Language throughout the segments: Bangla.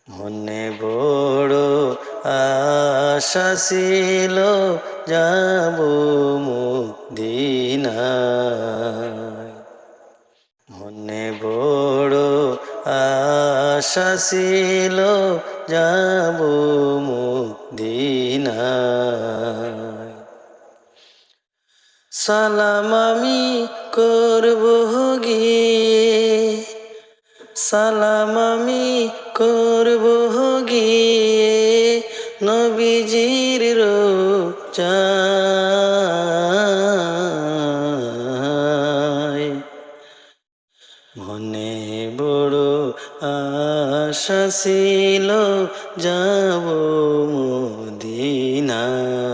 মনে বড় আশা ছিল যাব মদিনায়। মনে বড় আশা ছিল যাব মদিনায়। সালাম আমি করব গিয়ে, সালাম আমি করব গিয়ে নবীজির রোজায়। মনে বড় আশা ছিল যাব মদিনায়।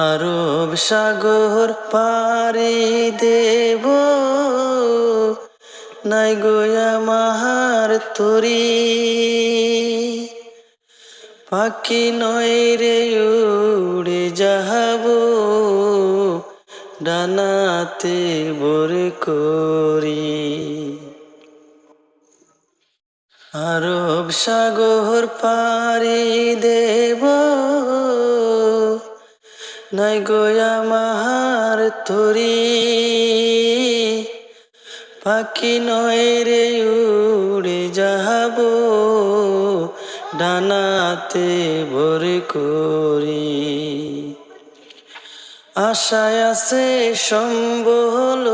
আরব সাগর পাড়ি দেব, নাই গোয়া মাহার তরি। পাখি নয় রে উড়ে যাব, ডানাতে বর করি। আরব সাগর পাড়ি দেব, নাই গোয়া মাহার তরি। পাখি নয় রে উড়ে যাব, ডানাতে ভর করি। আশায় আছে সম্বল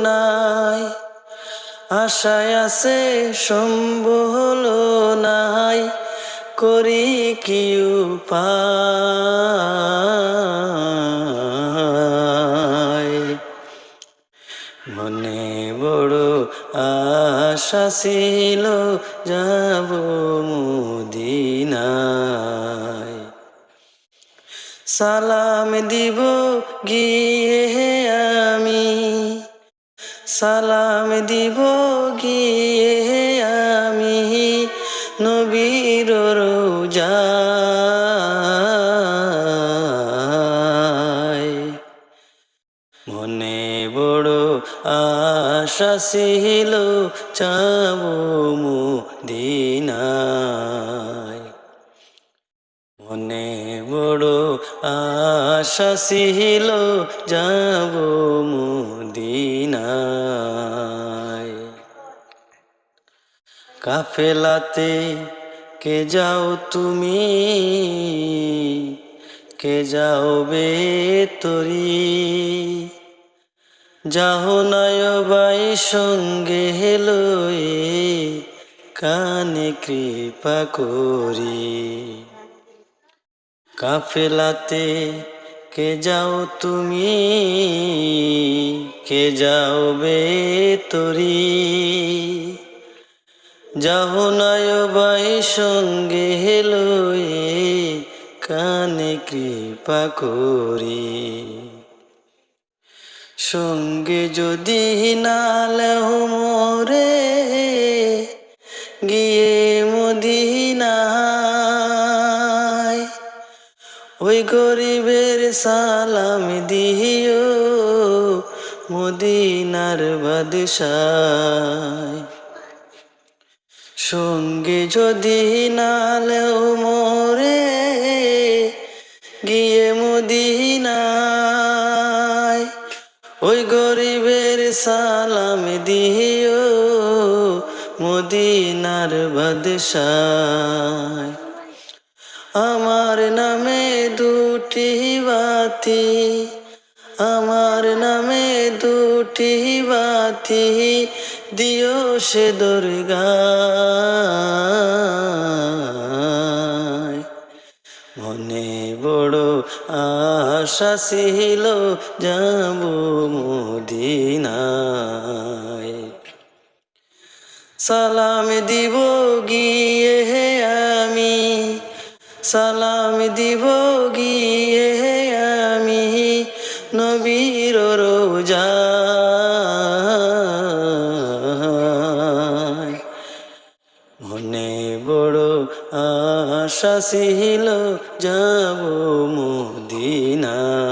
নাই, আশায় আছে সম্বল নাই, করি কি উপায়। মনে বড় আশা ছিল যাব মদিনায়। সালাম দিব গিয়ে আমি, সালাম দিব গিয়ে আমি নবীর রোজায়। মনে বড় আশা ছিল যাব মদিনায়। মনে বড় আশা ছিল যাব মদিনায়। কাফেলাতে কে যাও তুমি, কে যাও বে তরি। যাও নয় বাই সঙ্গে লয়ে, কানে কৃপা করি। কাফেলাতে কে যাও তুমি, কে যাও বে তরি। যাও নয় বাই সঙ্গে লয়ে, কানে কৃপা করি। সঙ্গে যদি নালেও মোরে, গিয়ে মদিনায়। ওই গরিবের সালাম দিও মদিনার বাদশায়। সঙ্গে যদি নালেও মোরে, গিয়ে মদিনায়। ওই গরিবের সালাম দিও মদিনার বাদশায়। আমার নামে দুটি বাতি, আমার নামে দুটি বাতি দিও সে দরগায়। মনে বড় আশা ছিল যাব মদিনায়। সালাম দিব গিয়ে আমি, সালাম দিব গিয়ে আমি নবীর রোজায়। মনে বড় আশা ছিল যাব মদিনায়।